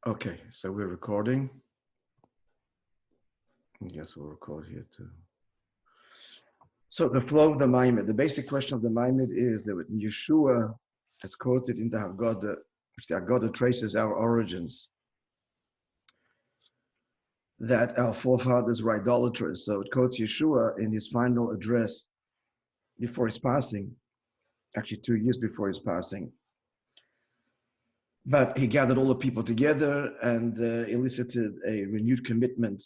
Okay, so we're recording. I guess we'll record here too. So the flow of the Maimed, the basic question of the Maimed is that when Yeshua is quoted in the Haggadah, which the Haggadah traces our origins, that our forefathers were idolaters. So it quotes Yeshua in his final address before his passing, actually 2 years before his passing. But he gathered all the people together and elicited a renewed commitment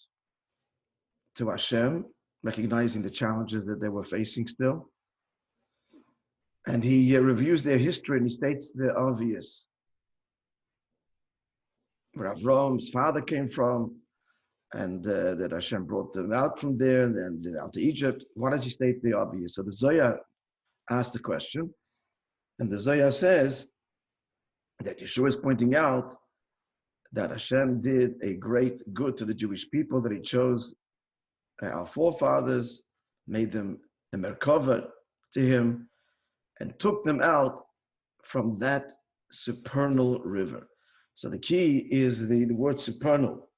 to Hashem, recognizing the challenges that they were facing still. And he reviews their history and he states the obvious. Where Avram's father came from, and that Hashem brought them out from there and then out to Egypt. Why does he state the obvious? So the Zohar asked the question, and the Zohar says that Yeshua is pointing out that Hashem did a great good to the Jewish people, that he chose our forefathers, made them a merkava to him, and took them out from that supernal river. So the key is the word supernal.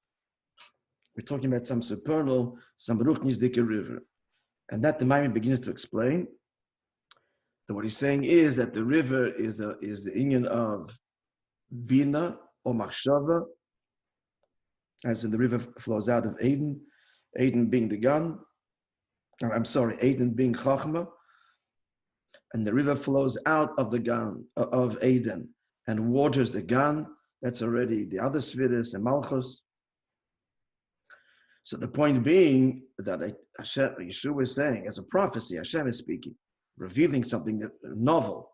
We're talking about some supernal, some ruchnisdike river. And that the Maimon begins to explain. That what he's saying is that the river is the inyan of Bina or Machshava, as in the river flows out of Eden, Eden being the Gan, Eden being Chachma, and the river flows out of the Gan, of Eden, and waters the Gan. That's already the other Svidus and Malchus. So the point being that Yeshua is saying, as a prophecy, Hashem is speaking, revealing something novel.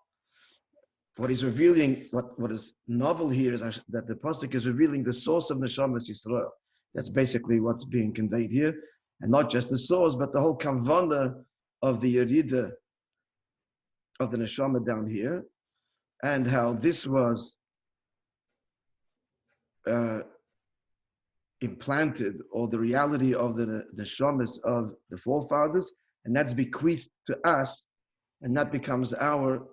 What he's revealing, what is novel here is that the Pasuk is revealing the source of Neshamas Yisrael. That's basically what's being conveyed here. And not just the source, but the whole kavanah of the Yerida of the Neshama down here, and how this was implanted, or the reality of the Neshamas of the forefathers, and that's bequeathed to us, and that becomes our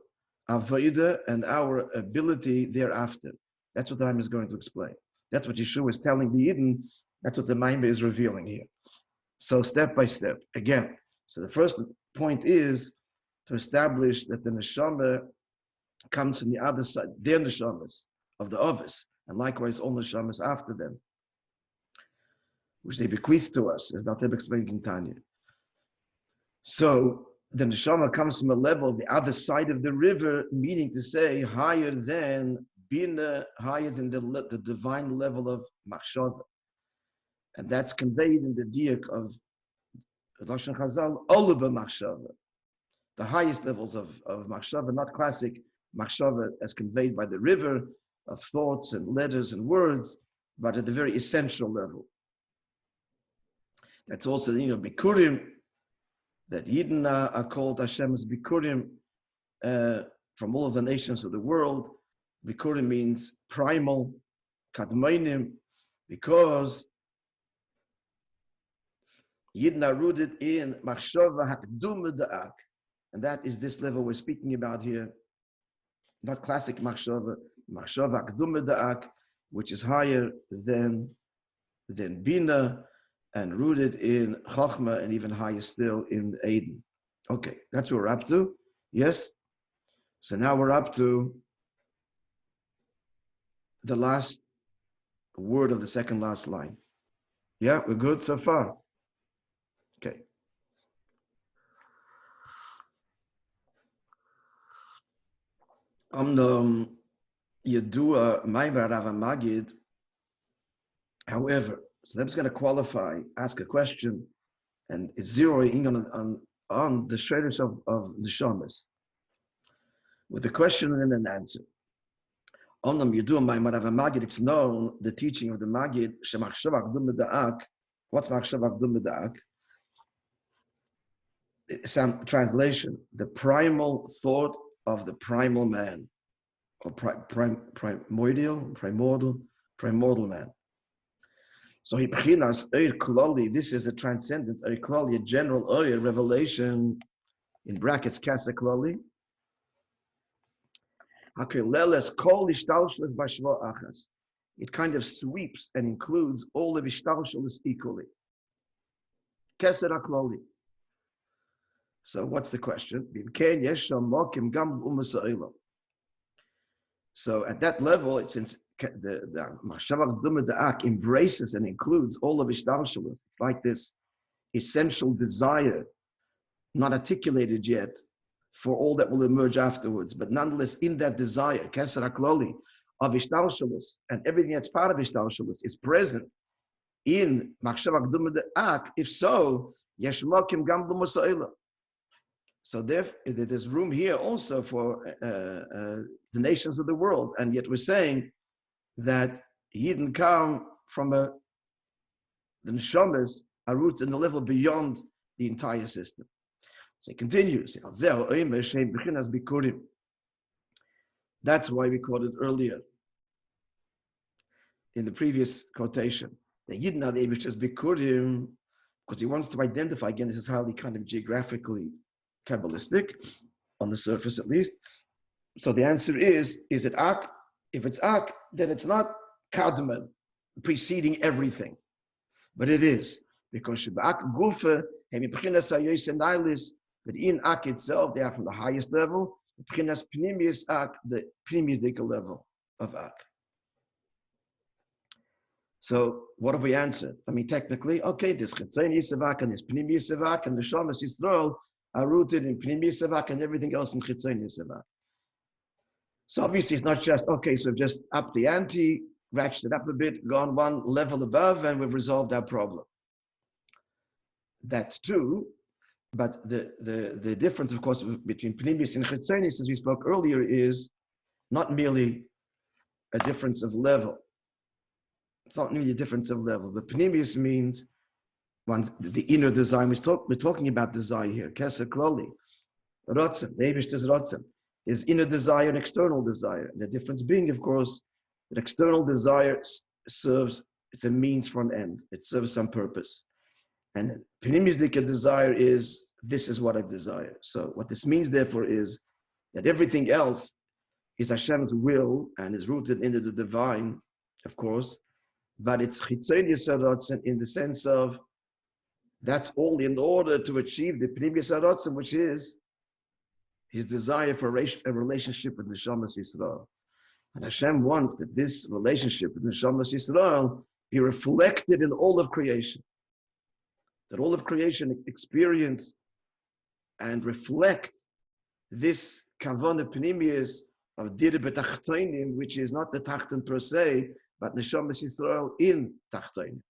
avodah and our ability thereafter. That's what the Maimon is going to explain. That's what Yeshua is telling the Yidden. That's what the Maimon is revealing here. So step by step, again. So the first point is to establish that the neshama comes from the other side, their neshamas of the others, and likewise all neshamas after them, which they bequeath to us, as Dr. explains in Tanya. So the neshama comes from a level of the other side of the river, meaning to say higher than Bina, higher than the divine level of machshava. And that's conveyed in the diak of Lashon Chazal, Oluba machshava. The highest levels of machshava, not classic machshava as conveyed by the river of thoughts and letters and words, but at the very essential level. That's also the Bikurim, that Yidden are called Hashem's Bikurim from all of the nations of the world. Bikurim means primal, kadmoinim, because Yidden are rooted in machshava hakdum da'ak, and that is this level we're speaking about here, not classic machshava, machshava hakdum da'ak, which is higher than Bina, and rooted in Chachma, and even higher still in Eden. Okay, that's what we're up to. Yes? So now we're up to the last word of the second last line. Yeah, we're good so far? Okay. Yedua Maimar Rav Magid, however, so I'm just going to qualify, ask a question, and it's zeroing on the shaders of the shamas, with a question and then an answer. It's known, the teaching of the Magid, what's Machshav Akdum Da'ak? Some translation, the primal thought of the primal man, or primordial man. So this is a transcendent, a general revelation, in brackets, Kasa Klali. it kind of sweeps and includes all of Ishtarshalis equally. Keser HaKloli. So what's the question? So at that level, it's since the Machshavah Duma Da'ak embraces and includes all of Ishtarshalis. It's like this essential desire, not articulated yet, for all that will emerge afterwards. But nonetheless, in that desire, Keser HaKloli, of Ishtarshalis, and everything that's part of Ishtarshalis is present in Machshavah Duma Da'ak. If so, Yesh Mokim Gam B'Musa'ila. So there's room here also for the nations of the world. And yet we're saying that he didn't come from the neshamas are rooted in a level beyond the entire system. So he continues. That's why we quoted earlier in the previous quotation. The Yidna, the Eibush is Bikurim, because he wants to identify, again, this is highly kind of geographically Kabbalistic, on the surface at least. So the answer is it Ak? If it's Ak, then it's not Kadman, preceding everything. But it is, because Ak Gufa, but in Ak itself, they are from the highest level, the Pnimius level of Ak. So what have we answered? I mean, technically, okay, this Chitzonius Ak and this Pnimius Ak and the Shamas Yisrael are rooted in Pnimius Ak and everything else in Chitzonius Ak. So obviously it's not just, okay, so we've just upped the ante, ratcheted it up a bit, gone one level above, and we've resolved our problem. That's true, but the difference, of course, between Pnimius and Chitzonius, as we spoke earlier, is not merely a difference of level. It's not really a difference of level. The Pnimius means the inner desire. We're talking about desire here. Keser Kloli, Rotzen, the Eibush is Rotzen. There's inner desire and external desire. The difference being, of course, that external desire serves, it's a means for an end. It serves some purpose. And Pnimius desire is, this is what I desire. So what this means, therefore, is that everything else is Hashem's will and is rooted into the divine, of course, but it's Chitzonius Rotzen in the sense of that's all in order to achieve the Pnimius Rotzen, which is his desire for a relationship with the Neshamas Yisrael. And Hashem wants that this relationship with the Neshamas Yisrael be reflected in all of creation. That all of creation experience and reflect this Kavanah Pnimius of Dir B'Tachtonim, which is not the Tachton per se, but Neshamas Yisrael in Tachtonim.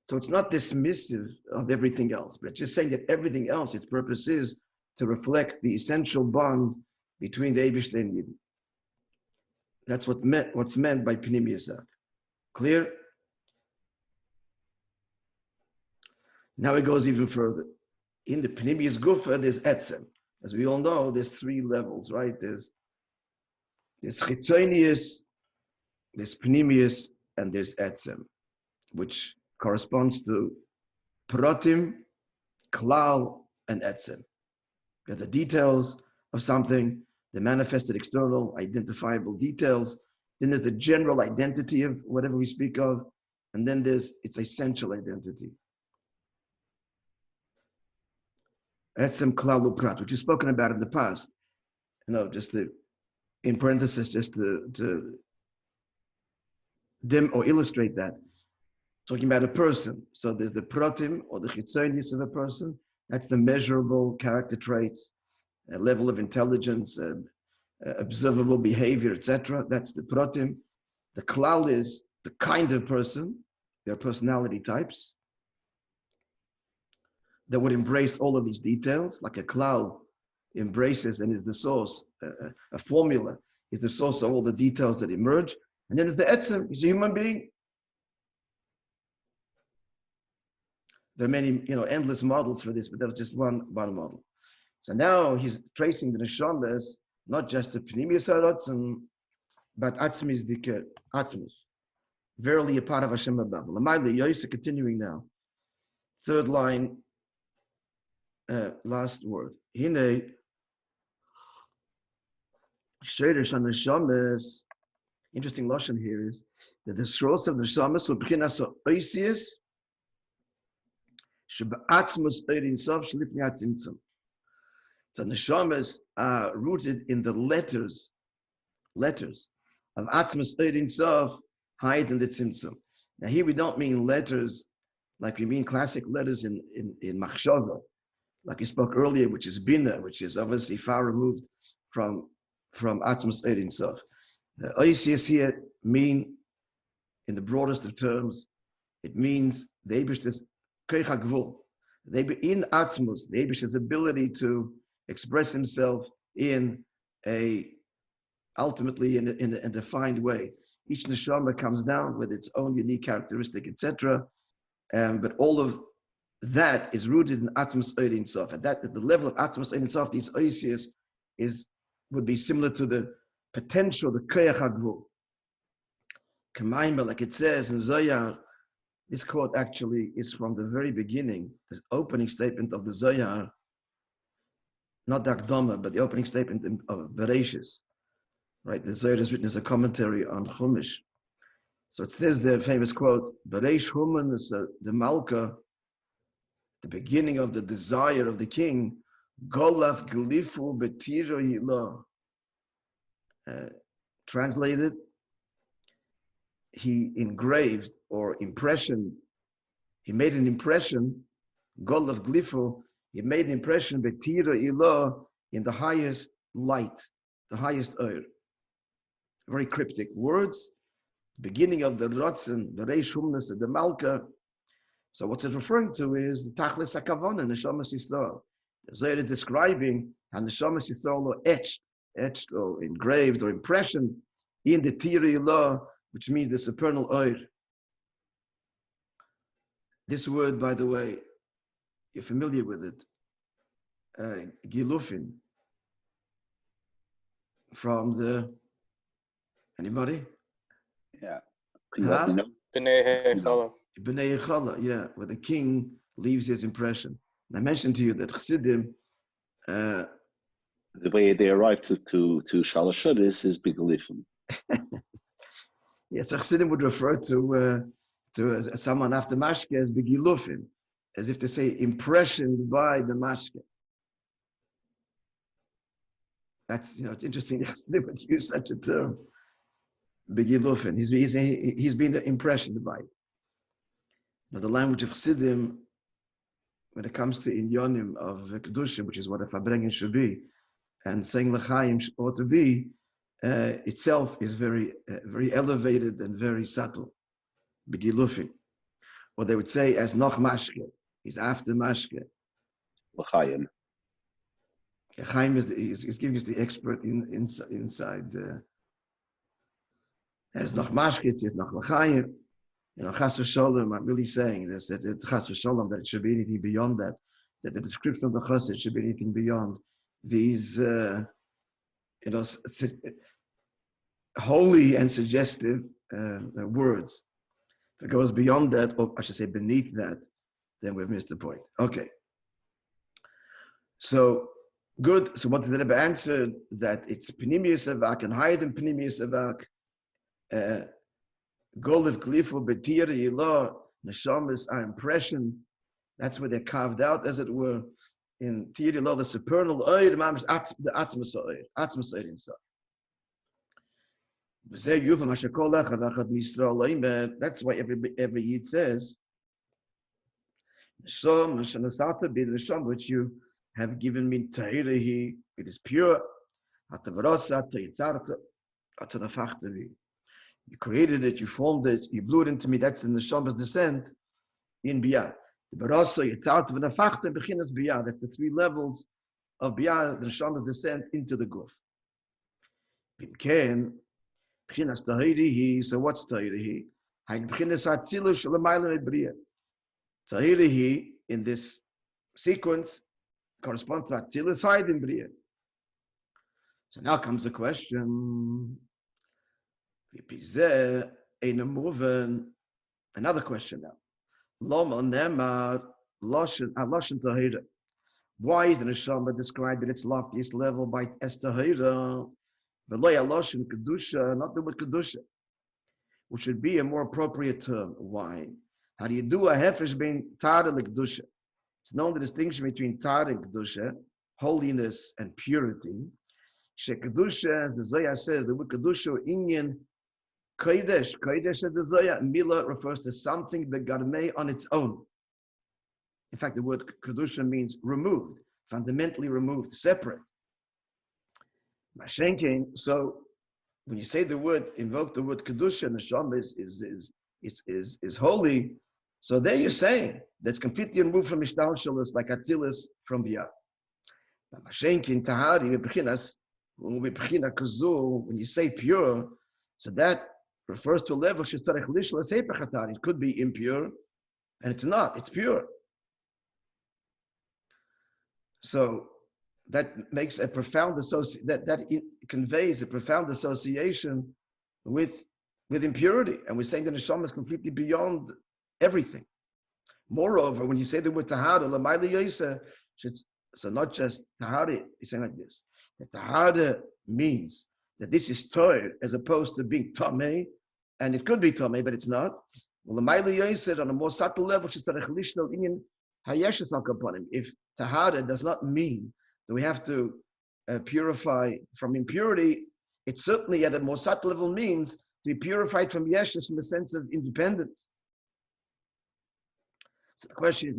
So it's not dismissive of everything else, but it's just saying that everything else, its purpose is to reflect the essential bond between the Eibush and Yidden. That's what's meant by Pnimius Ak. Clear? Now it goes even further. In the Pnimius Gufa, there's Etzem. As we all know, there's three levels, right? There's Chitzonius, there's Pnimius, and there's Etzem, which corresponds to Protim, Klal, and Etzem. Got the details of something, the manifested external identifiable details. Then there's the general identity of whatever we speak of, and then there's its essential identity. Etzem, Klal, Uprat, which is spoken about in the past. You know, just to, in parenthesis, just to dim or illustrate that. Talking about a person. So there's the Protim, or the Chitzonius of a person. That's the measurable character traits, a level of intelligence, observable behavior, etc. That's the Protim. The Klal is the kind of person, their personality types, that would embrace all of these details, like a Klal embraces and is the source, a formula is the source of all the details that emerge. And then there's the Etzem, he's a human being. There are many, endless models for this, but that was just one model. So now he's tracing the neshamas, not just the Pnimius HaRotzen, but Atzmis Dike, Atzmis. Verily a part of Hashem above. L'mayli Yosef, continuing now. Third line, last word. Hine, Sheiresh HaNeshamas, interesting lashon here is that the shros of the neshamas are b'chinas oisius shebe'atzmus ein sof shlifnei hatzimtzum. So neshamas are rooted in the letters of atzmus ein sof hide in the tzimtzum. Now here we don't mean letters like we mean classic letters in machshava, like we spoke earlier, which is bina, which is obviously far removed from atzmus ein sof. The oisius here mean, in the broadest of terms, it means the Eibishter's koich hagvul. In atzmus, the Eibishter's ability to express himself ultimately in a defined way. Each neshama comes down with its own unique characteristic, etc. But all of that is rooted in atzmus ein sof. At the level of atzmus ein sof, these oisius would be similar to the potential, the koich hagvul. K'mayma, like it says in Zohar, this quote actually is from the very beginning, the opening statement of the Zohar, not the Akdama, but the opening statement of Bereshis. Right, the Zohar is written as a commentary on Chumash. So it says the famous quote, Beresh Human is the Malka, the beginning of the desire of the king, Golaf Gelifu Betiro Yilo. Translated, he engraved or impression, he made an impression, Golaf Gelifu, he made an impression Betiro Yilo in the highest light, the highest oir. Very cryptic words, beginning of the Ratzon, the Reish Humnus, the Malka. So what it's referring to is the Tachlis HaKavana, Neshamas Yisrael. The Zohar is describing how Neshamas Yisrael are etched or engraved or impression in the Tiri law, which means the supernal oir. This word, by the way, you're familiar with it, Gilufin, from the, anybody? Yeah. Huh? B'nei Chala, yeah, where the king leaves his impression. And I mentioned to you that Chassidim, the way they arrive to Shalosh Shodis is B'Gelifim. Yes, Chassidim would refer to someone after Mashke as Begilufin, as if to say impressioned by the Mashke. That's, it's interesting. Chassidim would use such a term, Begilufin. He's been impressioned by it. Now, the language of Chassidim, when it comes to Inyonim of Kedusha, which is what a Fabrengen should be, and saying L'chaim ought to be, itself is very elevated and very subtle. Begilufin. Or they would say as Noch Mashke, he's after Mashke. L'chaim. Chaim is giving us the expert inside. As Noch Mashke, it's Noch L'chaim. Chas v'sholom, I'm really saying this, that Chas v'sholom, that it should be anything beyond that the description of the chassid should be anything beyond these, holy and suggestive words. If it goes beyond that, or I should say beneath that, then we've missed the point. Okay. So, good. So what did the Rebbe answer? That it's Pnimius Avak and higher than Pnimius Avak. Golif Glifu Betir Yilo, Neshamas are impression. That's where they're carved out, as it were, in Tir Yilo, the supernal oir, the Atmas oir inside. That's why every Yid says, which you have given me, it is pure. You created it, you formed it, you blew it into me. That's the Neshama's descent in Biyah. That's the three levels of Biyah, the Neshama's descent into the Guf. So what's Tahirihi? Tahirihi in this sequence corresponds to Atzilus Haid in Bria. So now comes the question. Another question now. Why is the Neshama described at its loftiest level by Es Tahira? V'lo yaloshin kedusha, not the word kedusha, which would be a more appropriate term. Why? How do you do a hefesh being tar and kedusha? It's known the distinction between tar and kedusha, holiness and purity. She kedusha, the Zohar says the word kedusha inyan kodesh. Kodesh of the Zohar, mila refers to something begarmei on its own. In fact, the word kedusha means removed, fundamentally removed, separate. Mashenkin. So when you say the word, invoke the word kedusha, neshama is holy. So there you're saying that's completely removed from ishtalshalos, like Atzilus from Biyah. Mashenkin tahari bebechinas, when you say pure, so that refers to a level shetzarech lishlas hepechatari. It could be impure, and it's not. It's pure. So that makes a profound that conveys a profound association with impurity, and we're saying that neshama is completely beyond everything. Moreover, when you say the word tahara, l'mayla yosa, so not just tahara, you're saying like this: that tahara means that this is toir as opposed to being tamei, and it could be tamei, but it's not. Well, l'mayla yosa on a more subtle level, if tahara does not mean that we have to purify from impurity, it certainly at a more subtle level means to be purified from yeshus in the sense of independence. So the question is,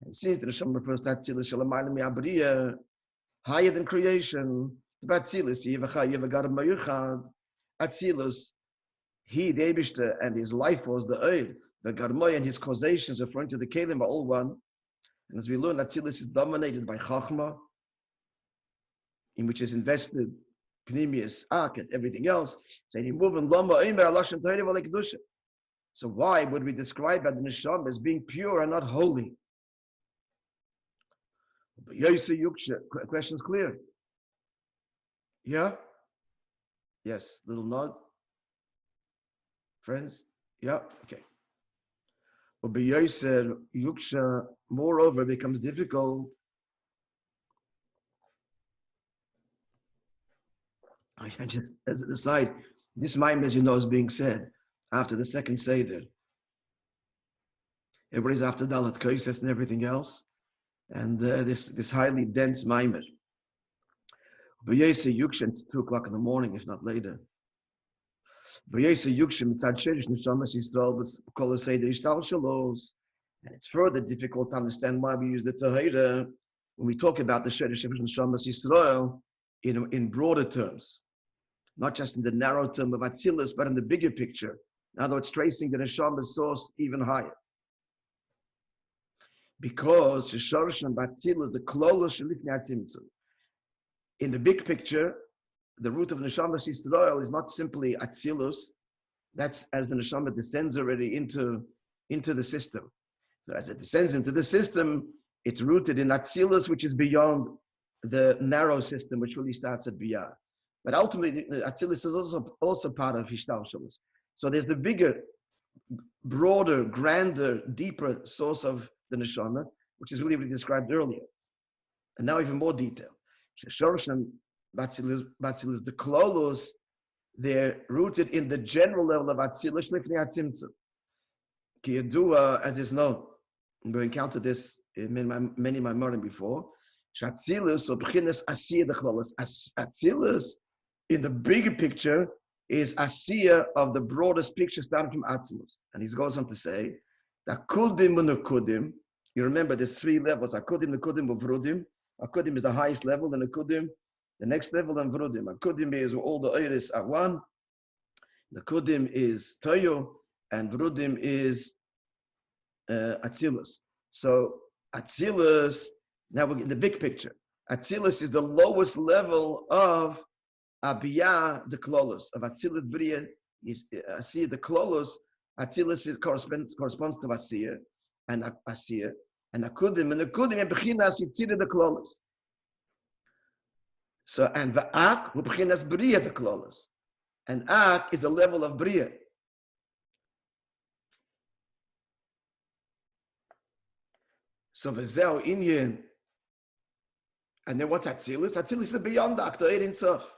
and since the Neshama refers to Atzilus Shalamayla Mi'abriya, higher than creation, the Atzilus, Atzilus, he, the Eibishter, and his life was the Eid, the Garmoy and his causations, referring to the Kelim, are all one. And as we learn, Atzilus is dominated by Chachma, in which is invested Pnimius, Ak, and everything else. So why would we describe the Neshama as being pure and not holy? Question's clear. Yeah? Yes, little nod. Friends? Yeah? Okay. Moreover, becomes difficult. I just, as an aside, this mime, as you know, is being said after the second Seder. Everybody's after Dalat Koises and everything else. And this highly dense mimer. It's 2 o'clock in the morning, if not later. And it's further difficult to understand why we use the Tahira when we talk about the Shedesh Neshamas Yisrael in broader terms, not just in the narrow term of Atzilus, but in the bigger picture. In other words, tracing the Neshama source even higher. Because the in the big picture, the root of Neshama Yisrael is not simply Atzilus. That's as the Neshama descends already into the system. So as it descends into the system, it's rooted in Atzilus, which is beyond the narrow system, which really starts at Biyah. But ultimately, Atzilus is also part of Hishtalshalos. So there's the bigger, broader, grander, deeper source of the Neshama, which is really what we described earlier. And now even more detail. Sheshorshim Batzilus, the Klolos, they're rooted in the general level of Atzilus Lifnei Atzimtzum. Ki Yadua, as is known, and we encountered this in many Maamorim before. Shatzilus or B'chinas Asiyah the Klolos. Atzilus, in the bigger picture, is Asiyah of the broadest picture starting from Atzilus. And he goes on to say that Kudim u'Nekudim. You remember there's 3 levels: Akudim, Nekudim, u'Vrudim. Akudim is the highest level, and Nekudim, the next level, and Vrudim. Akudim is where all the Eiris are one. Nekudim is Toyo, and Vrudim is Atzilus. So Atzilus, now we're in the big picture. Atzilus is the lowest level of Abiyah, the Klolos. Of Atzilus B'riya is Asiyah, the Klolos. Atzilus corresponds to Asiyah and Asiyah. And Akudim, and Bechinas Yitzira the Klolos. So, and V'ak, Bechinas B'riya the Klolos. And Ak is the level of B'riya. So, V'zeu Inyan, And then what's Atzilus? Atzilus is beyond the Ein Sof.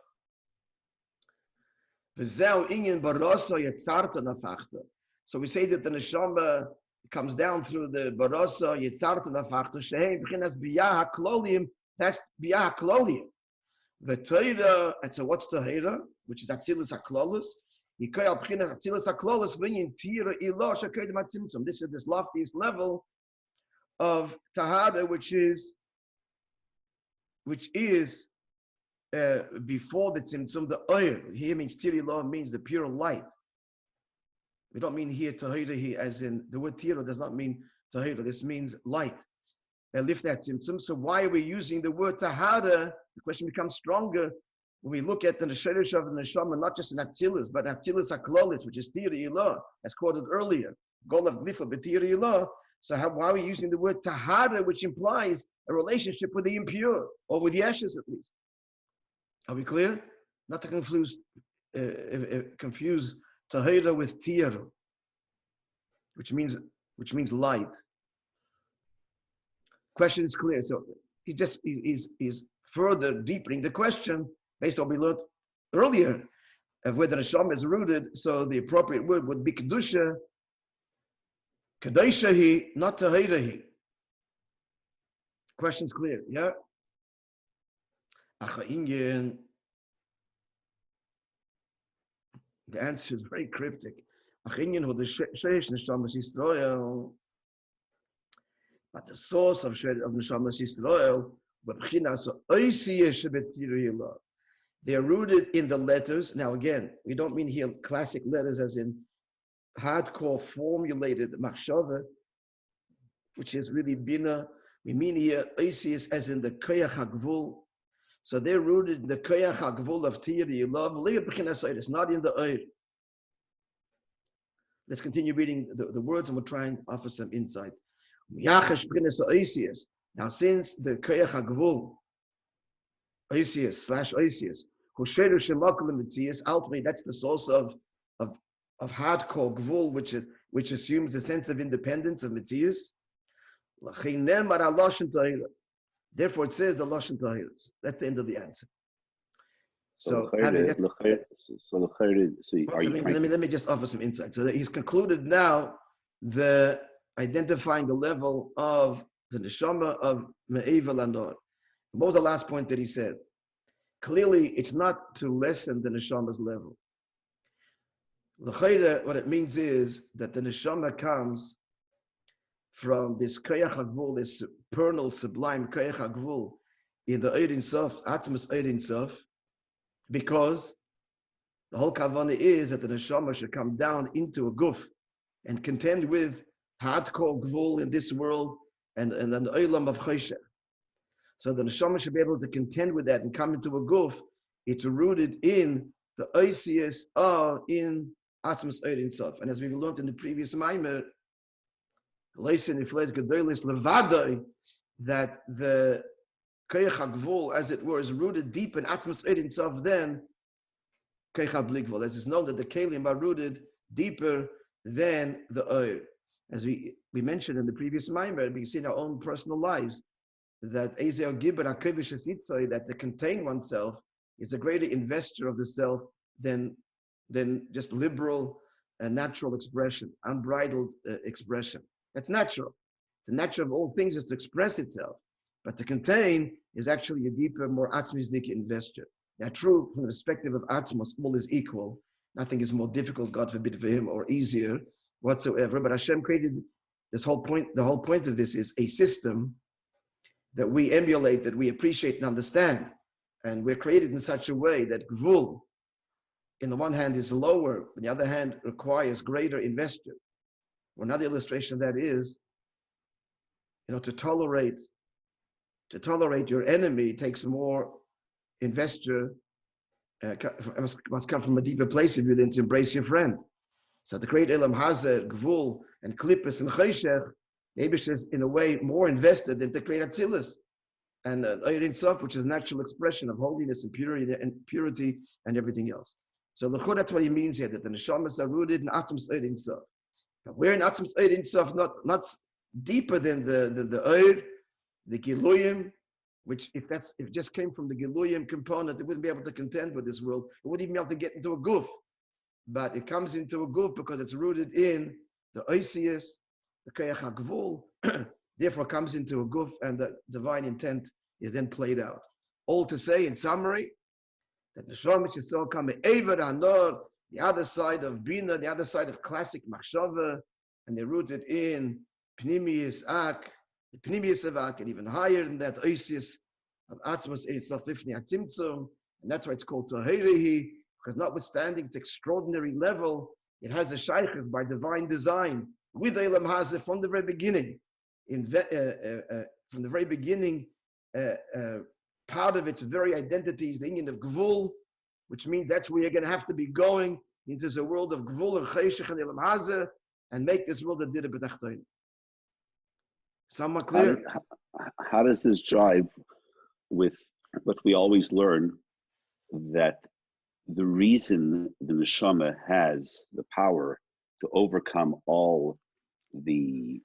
So we say that the neshama comes down through the barasa yitzarta nafachta shehem b'chinas biyah haklolium. That's biyah haklolium. The Torah, and so what's Torah? Which is Atzilus haklolus. Yikoy al b'chinas Atzilus haklolus v'yin tira ilah shakodim hatzimtzum. This is this loftiest level of tahada, which is before the tzimtzum, the oil. Here means tira ilah, means the pure light. We don't mean here tahira here as in the word tira does not mean tahira. This means light. Lift that tzimtzum. So why are we using the word tahada? The question becomes stronger when we look at the neshama of the neshama, not just in Atzilus, but Atzilus haklolis, which is tira ilah, as quoted earlier. Goal of glifa b'tira ilah. So why are we using the word tahada, which implies a relationship with the impure, or with yeshes at least? Are we clear? Not to confuse tahira with tira, which means light. Question is clear. So he's further deepening the question based on what we learned earlier of where the neshama is rooted. So the appropriate word would be kedusha. Kadeshahi, not tahirahi. Question's clear, yeah? The answer is very cryptic. But the source of Neshamas Yisrael, they are rooted in the letters. Now again, we don't mean here classic letters as in hardcore formulated machshava, which is really bina. We mean here oisius as in the koyach hagvul. So they're rooted in the koyach hagvul of tiri love. It's not in the oir. Let's continue reading the words, and we'll try and offer some insight. Now, since the koyach hagvul, oisius/oisius, ultimately that's the source of hardcore gvul, which assumes a sense of independence of Metzius. Therefore, it says the Lashon Tahiras. That's the end of the answer. So let me just offer some insight. So that he's concluded now the identifying the level of the neshama of Me'eva Landor. What was the last point that he said? Clearly, it's not to lessen the neshama's level. What it means is that the neshama comes from this koyach hagvul, this supernal, sublime koyach hagvul in the Ein Sof, Atmas Ein Sof, because the whole kavanah is that the neshama should come down into a guf and contend with hardcore gvul in this world and the olam of choshev. So the neshama should be able to contend with that and come into a guf. It's rooted in the oisius in Atmas Ein Sof. And as we've learned in the previous maamer, that the koyach hagvul, as it were, is rooted deep in Atmas Ein Sof than koyach habligvul. As it's known that the kelim are rooted deeper than the oir. As we mentioned in the previous maamer, we see in our own personal lives that that to contain oneself is a greater investor of the self than just liberal and natural expression, unbridled expression. That's natural. The nature of all things is to express itself, but to contain is actually a deeper, more atzmisdik investor. Now, true, from the perspective of atzmos, all is equal. Nothing is more difficult, God forbid, for him, or easier whatsoever. But Hashem created this whole point. The whole point of this is a system that we emulate, that we appreciate and understand. And we're created in such a way that gvul, in the one hand, is lower, on the other hand, requires greater investor. Another illustration of that is, to tolerate your enemy takes more investor, must come from a deeper place of you than to embrace your friend. So to create Elam Hazeh, Gvul, and Klippus and Cheshech, Abish is in a way more invested than to create Atzilus and Ein Sof, which is natural expression of holiness and purity and everything else. So l'chud, that's what he means here, that the neshamas are rooted in Atmas Ein Sof. But we're in Atmas Ein Sof, not deeper than the Oir, the Giluyim, which if it just came from the Giluyim component, it wouldn't be able to contend with this world. It wouldn't even be able to get into a goof. But it comes into a goof because it's rooted in the Oisius, the Kayach HaGvul, therefore comes into a goof, and the divine intent is then played out. All to say, in summary, that the Neshama Yisrael come Eiver Hanor, the other side of Bina, the other side of classic Machshava, and they're rooted in Pnimius Ak, the Pnimius of Ak, and even higher than that, Oisius of Atzmos Eitzach Lifnei Atzimtzum, and that's why it's called Toherehi, because notwithstanding its extraordinary level, it has a shaykhs by divine design with Elam Hazeh from the very beginning. From the very beginning, part of its very identity is the union of Gvul, which means that's where you're going to have to be going into the world of Gvul and Cheshach and Elam Hazeh and make this world a Dira B'Tachtoin. Somewhat clear? How does this jive with what we always learn, that the reason the neshama has the power to overcome all the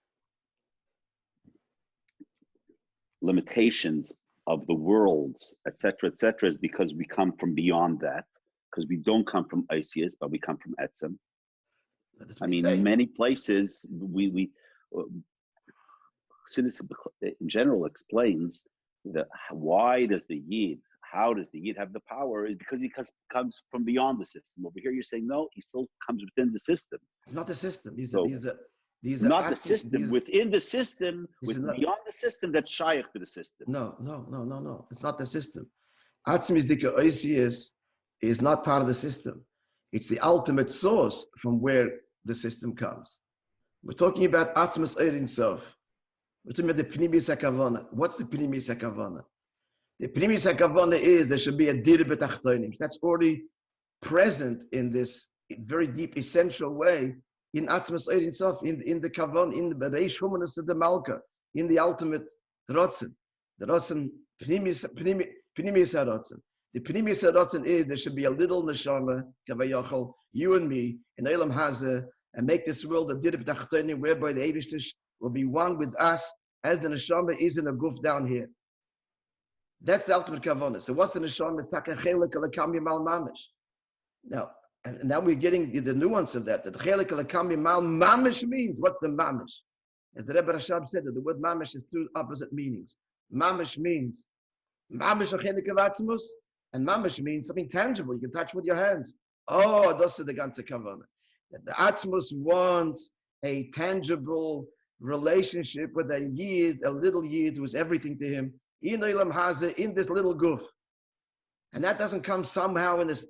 limitations of the worlds, etc., is because we come from beyond that, because we don't come from Isis, but we come from Etzem. I mean, in many places, Siddhis in general explains that how does the Yid have the power, is because he comes from beyond the system. Over here, you're saying, no, he still comes within the system. Not the system. These are not the system. Within the system, beyond the system, that's shaykh to the system. No. It's not the system. Atzmis Dika Oisius is not part of the system. It's the ultimate source from where the system comes. We're talking about Atzmis Ein Sof. We're talking about the Pnimius HaKavana. What's the Pnimius HaKavana? The Pnimius HaKavana is there should be a Dira B'Tachtonim. That's already present in this very deep, essential way in Atzmas Ein Sof, in the Kavan, in the Bereish Humanus of the Malka, in the ultimate Rotzen. The Rotzen, Pnimius HaRotzen. The Pnimius HaRotzen is there should be a little Neshama, Kavayachal, you and me, in Elam Hazeh, and make this world a Dira B'Tachtonim, whereby the Eivishtish will be one with us as the Neshama is in a goof down here. That's the ultimate kavanah. So what's the neshama? It's takachelik alakam yimal mamish. Now, and now we're getting the nuance of that. That chelik alakam yimal mamish means, what's the mamish? As the Rebbe Rashab said, that the word mamish has two opposite meanings. Mamish means mamish achelik avatzmus, and mamish means something tangible you can touch with your hands. Oh, that's the ganze kavanah. That the atzmus wants a tangible relationship with a yid, a little yid who is everything to him. In Elam Hazeh, in this little goof. And that doesn't come somehow in this,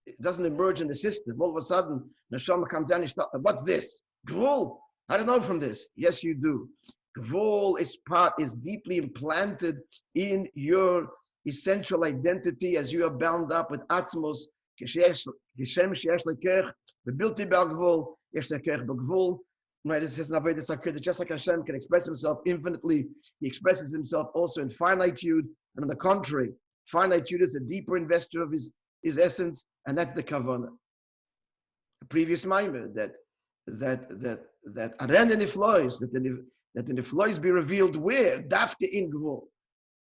it doesn't emerge in the system. All of a sudden, Neshama comes down and starts, what's this? Gvul. I don't know from this. Yes, you do. Gvul is deeply implanted in your essential identity as you are bound up with Atzmos. Right, this is just like Hashem can express himself infinitely, he expresses himself also in finitude, and on the contrary, finitude is a deeper investor of his essence, and that's the kavanah. The previous maamar that Aren and Niflois, that the Niflois be revealed where? Dafke in Gvul.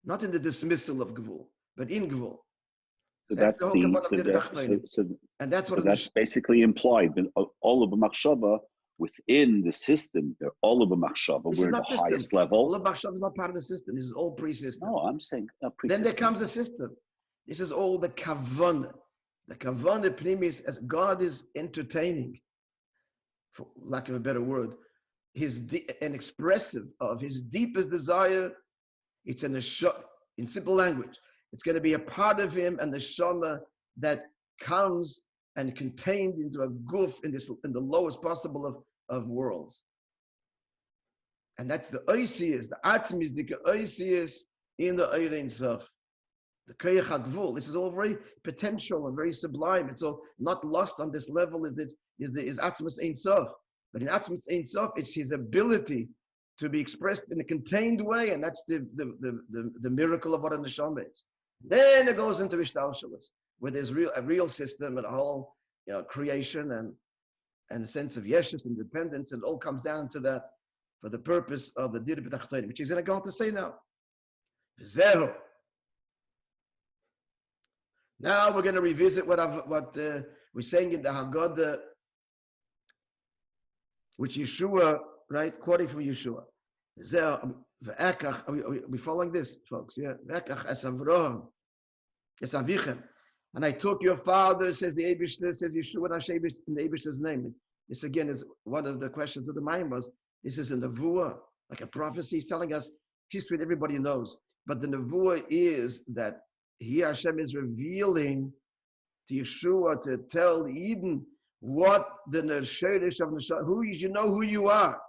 Not in the dismissal of Gvul, but in Gvul. So that's basically implied. All of the machshava within the system, they're all of a machshava. We're in the highest level. All of machshava is not part of the system. This is all pre-system. No, I'm saying pre-system. Then there comes the system. This is all the kavanah. The kavanah pnimis, as God is entertaining, for lack of a better word, an expressive of his deepest desire. It's in simple language. It's going to be a part of him and the shama that comes and contained into a goof in the lowest possible of worlds. And that's the oisius, the atzmis, the oisius in the Ein Sof. The Kayach HaGvul. This is all very potential and very sublime. It's all not lost on this level, is Atzmis Ein Sof. But in Atzmis Ein Sof, it's his ability to be expressed in a contained way, and that's the miracle of what a neshama is. Then it goes into Ishtalshalas, where there's a real system and a whole creation and a sense of yeshus, independence, and it all comes down to that for the purpose of the Dira B'Tachtonim, which he's going to go on to say now. V'zehu. Now we're going to revisit what we're saying in the Haggadah, which Yeshua, right, quoting from Yeshua. Are we following this, folks? Yeah. And I took your father, says the Eibishter, says Yeshua, in the Eibishter's name. This again is one of the questions of the Maimon. This is a nevuah, like a prophecy. He's telling us history that everybody knows. But the nevuah is that Hashem is revealing to Yeshua to tell Eden what the nesherish of Neshama, who you know who you are,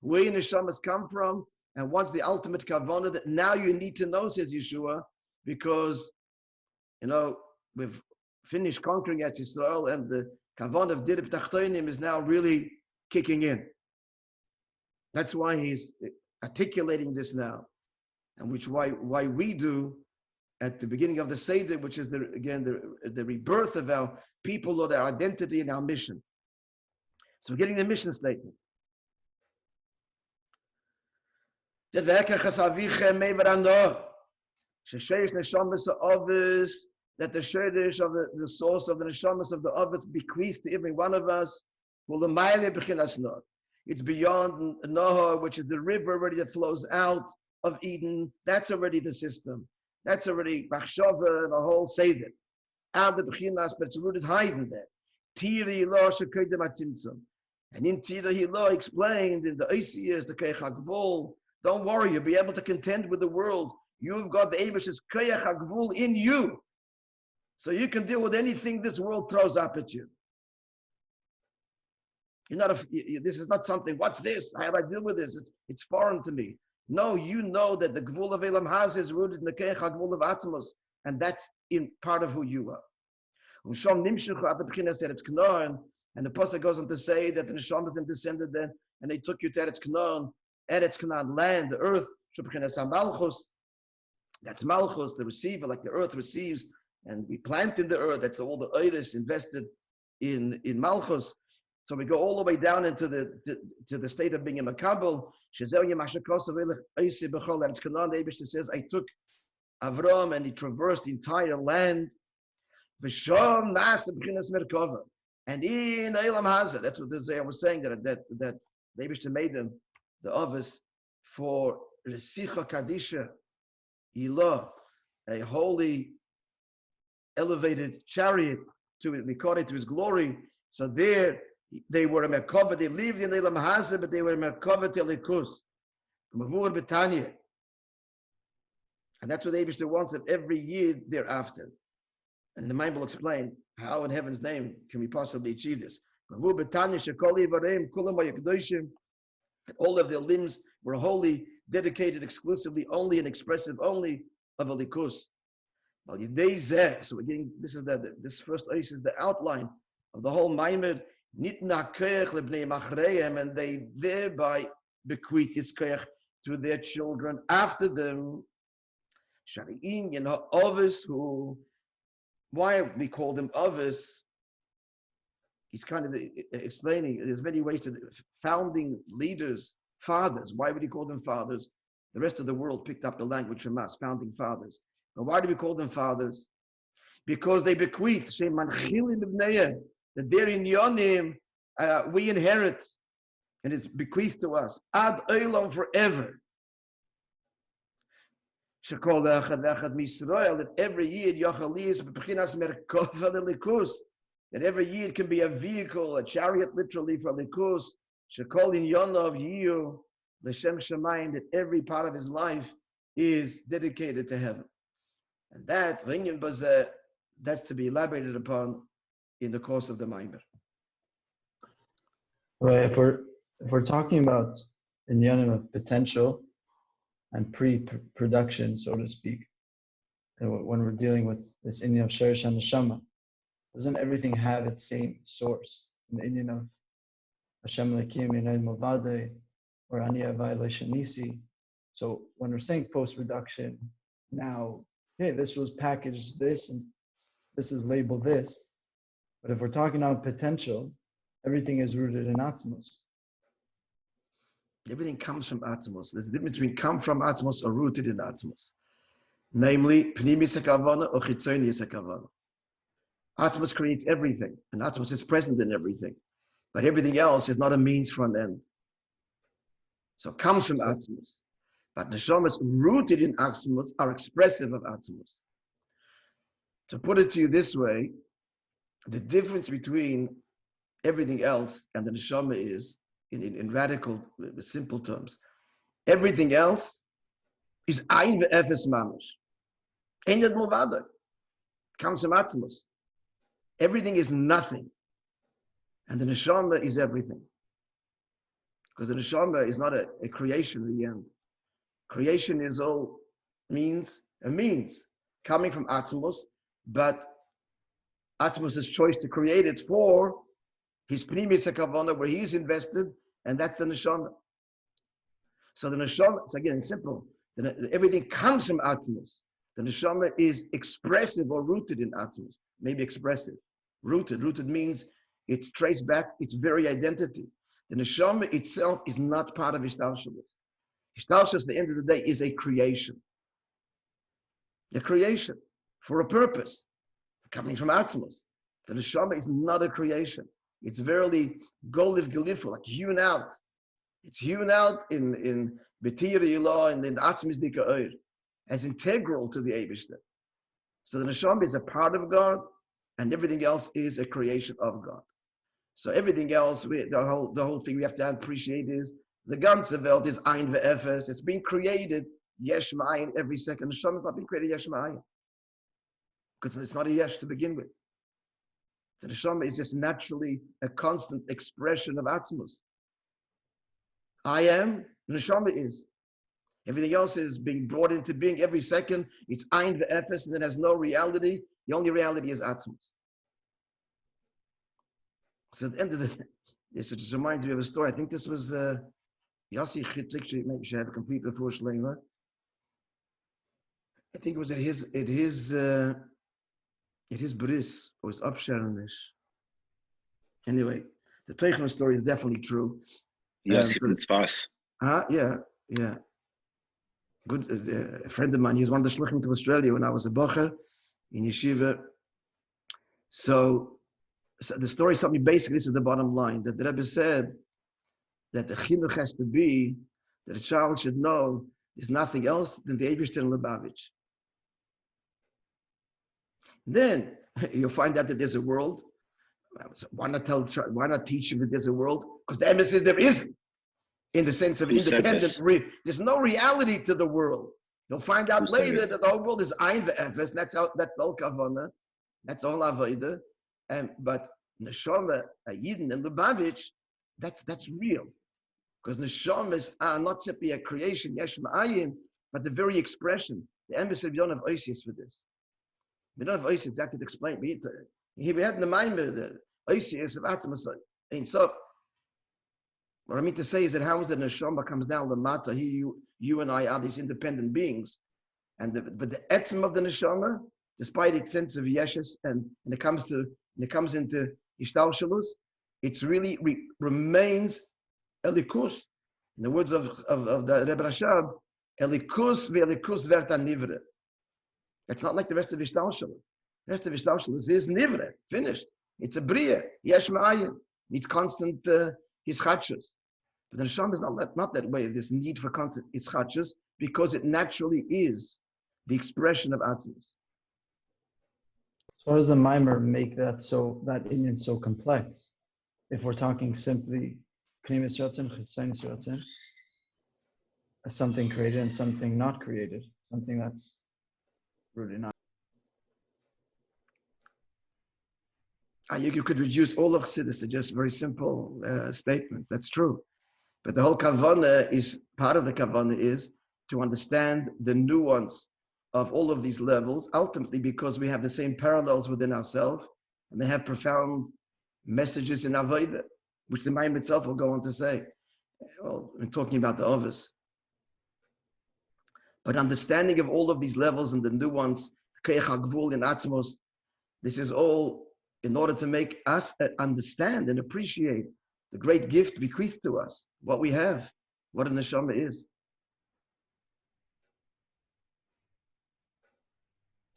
where Neshamas come from, and what's the ultimate kavanah that now you need to know, says Yeshua, because we've finished conquering at Yisrael, and the kavanah of Dirib Tachtonim is now really kicking in. That's why he's articulating this now, and why we do at the beginning of the Seder, which is the rebirth of our people, or their identity and our mission. So we're getting the mission statement. That the shadish of the source of the neshamas of the others bequeathed to every one of us. It's beyond Noah, which is the river already that flows out of Eden. That's already the system. That's already Machshava, the whole Seder. Out the Bechinas, but it's rooted high in that. Tiri Hilo Shekedem Atzimtzum. And in Tiri Hilo explained in the Oisiyas, the Keich HaGvul, don't worry, you'll be able to contend with the world. You've got the Eibish's Keich HaGvul in you. So you can deal with anything this world throws up at you. This is not something, what's this? How do I deal with this? It's foreign to me. No, you know that the Gvul of Elam Haz is rooted in the Keich HaGvul of Atzmos, and that's in part of who you are. Shom Nimshuchu at the beginning said it's Knon, and the pasuk goes on to say that the Neshamas descended then, and they took you to Eretz Knon land, the earth. Malchus, that's Malchus, the receiver, like the earth receives, and we plant in the earth. That's all the Eiris invested in Malchus. So we go all the way down into the state of being a Makabel. The Eibishter says, I took Avram and he traversed the entire land. And in Eilam Hazah, that's what the Zayah was saying, that the Eibishter made them the office for Resicha Kadisha Ilah, a holy, elevated chariot to according to his glory. So there, they were a Merkava, they lived in Eilam Hazah, but they were a Merkava Telikus, Mavur Betanya. And that's what the Eibishter wants of every year thereafter. And the mind will explain how in heaven's name can we possibly achieve this. Mavur Betanya, Shekoli Vareim, Kulam Vayakdoshim, all of their limbs were wholly dedicated exclusively only and expressive only of a likus. So we're getting, this first ice is the outline of the whole Maimed. And they thereby bequeath his koyach to their children after them. Who, why we call them others? He's kind of explaining, there's many ways to founding leaders, fathers. Why would he call them fathers? The rest of the world picked up the language from us, founding fathers. But why do we call them fathers? Because they bequeath, that they're in Yonim, we inherit, and it's bequeathed to us. Ad Olam forever. That every year, that every year can be a vehicle, a chariot literally for likus. Shekol in Yonov Yiyu, L'Shem Shemayim, that every part of his life is dedicated to heaven. And that, that's to be elaborated upon in the course of the Maimer. Well, if we're talking about inyanim of potential and pre-production, so to speak, and when we're dealing with this inyan of Sherish and Neshama, doesn't everything have its same source? In the inyan of Hashem Lekim Yinay Mavade or Ani Avai Leshanisi. So when we're saying post-production, now, hey, this was packaged this and this is labeled this. But if we're talking about potential, everything is rooted in Atzmos. Everything comes from Atzmos. There's a difference between come from Atzmos or rooted in Atzmos. namely, pnimis hakavana or chitzonius hakavana. Atmos creates everything, and Atmos is present in everything, but everything else is not a means for an end. So it comes from Atmos, but neshamas rooted in Atmos are expressive of Atmos. To put it to you this way, the difference between everything else and the neshama is, in radical, simple terms, everything else is ein ve'efes mamash. Ein yad milvado. Comes from Atmos. Everything is nothing. And the neshama is everything. Because the neshama is not a creation in the end. Creation is all a means coming from Atmos, but Atmos' choice to create it for his pnimis hakavana, where he's invested, and that's the neshama. So the neshama, it's again simple. Everything comes from Atmos. The neshama is expressive or rooted in Atmos. Maybe expressive. Rooted means it's traced back its very identity. The neshama itself is not part of Ishtalshalos. Ishtalshalos, at the end of the day, is a creation. A creation for a purpose, coming from Atmos. The neshama is not a creation. It's verily golif gelifu, like hewn out. It's hewn out in Betiri law and in the Atmos Dika as integral to the Eibishter. So the neshama is a part of God, and everything else is a creation of God. So everything else, the whole thing we have to appreciate is the ganze Welt is ein ve'efes. It's being created yesh ma'ayin every second. The neshama is not being created yesh ma'ayin, because it's not a yesh to begin with. The neshama is just naturally a constant expression of Atmos. I am, the neshama is. Everything else is being brought into being every second. It's ein ve'efes, and it has no reality. The only reality is Atmos. So at the end of the day, it just reminds me of a story. I think this was Yossi Chitlik, maybe should have a complete before Shleima. I think it was at his bris, or his upsharanish. Anyway, the Teichman story is definitely true. Yes, it's fast. Yeah. Good. A friend of mine, he was one of the shluchim to Australia when I was a bocher in yeshiva. So the story is something basically, this is the bottom line, that the Rebbe said that the chinuch has to be, that a child should know is nothing else than the Eibishter and Lubavitch. Then you'll find out that there's a world. Why not teach him that there's a world? Because the emphasis there isn't, in the sense of independent. There's no reality to the world. You'll find out later that the whole world is ein ve'efes. That's the whole kavanah. That's the whole avodah. But neshama, Yidden, and Lubavitch, that's real. Because neshamas are not simply a creation, yesh ma'ayin, but the very expression. The embassy of Yonah Oisius for this. We don't have Oisius exactly to explain. We had the Maimer, the Oisius of Atmos. And so, what I mean to say is that how is it neshama comes down the mata? You and I are these independent beings, but the etzem of the neshama, despite its sense of yeshes, and it comes into ishtalshalus, it's really remains elikus. In the words of the Rebbe Rashab, elikus ve'elikus verta nivre. It's not like the rest of ishtalshalus. The rest of ishtalshalus is nivre, finished. It's a bria, yesh ma'ayin. Needs constant hischachus. But the neshama is not that way. This need for constant hischachus, because it naturally is the expression of Atmos. So how does the mimer make that inyan so complex? If we're talking simply pnimis yotzim, chitzonius yotzim, as something created and something not created, something that's rooted in. You could reduce all of Chassidus to just a very simple statement. That's true. But the whole kavanah is, part of the kavanah is to understand the nuance of all of these levels, ultimately because we have the same parallels within ourselves, and they have profound messages in Avodah, which the Maim itself will go on to say. Well, we're talking about the others. But understanding of all of these levels and the nuance, Keich HaGvul in Atmos, this is all in order to make us understand and appreciate the great gift bequeathed to us, what we have, what a neshama is.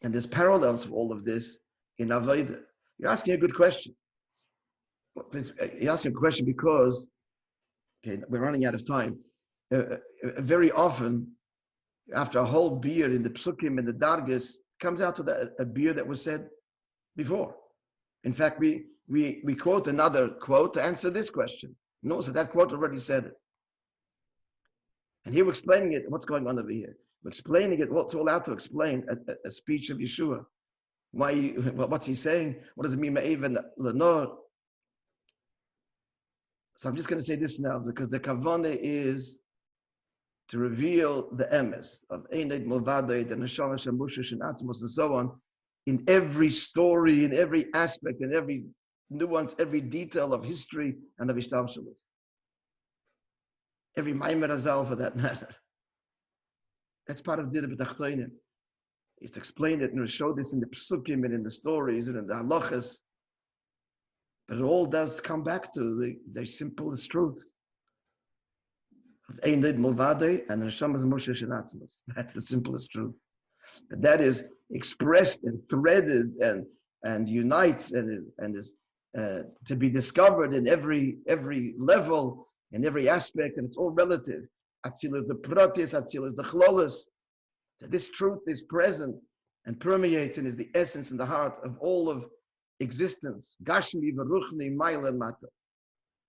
And there's parallels of all of this in Avodah. You're asking a good question. You're asking a question because, okay, we're running out of time. Very often, after a whole beer in the psukim and the dargis, comes out to a beer that was said before. In fact, we quote another quote to answer this question. No, so that quote already said it. And here we're explaining it, what's going on over here. We're explaining it, what's all out to explain a speech of Yeshua. What's he saying? What does it mean, Ma'even Lenor? So I'm just going to say this now, because the kavanah is to reveal the emes of Eined Milvadei, the Neshama Shemusha Shenatzmos, and so on, in every story, in every aspect, in every nuance, every detail of history and of Ishtamshalos. Every Maimer Hazal for that matter. That's part of Dira B'Tachtoinim. Is to explain it and show this in the Psukim and in the stories and in the halachas. But it all does come back to the simplest truth. Ein Nid Milvadei and Neshamas Moshe Shenatzmos. That's the simplest truth. But that is expressed and threaded and unites and is to be discovered in every level, in every aspect, and it's all relative. Atzilus the pratis, Atzilus the chlolis. So this truth is present and permeates and is the essence and the heart of all of existence. Gashmi v'ruchni ma'ila and mata.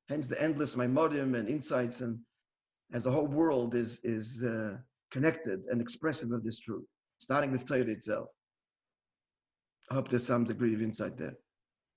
Hence the endless maimorim and insights, and as the whole world is connected and expressive of this truth, starting with Torah itself. I hope there's some degree of insight there.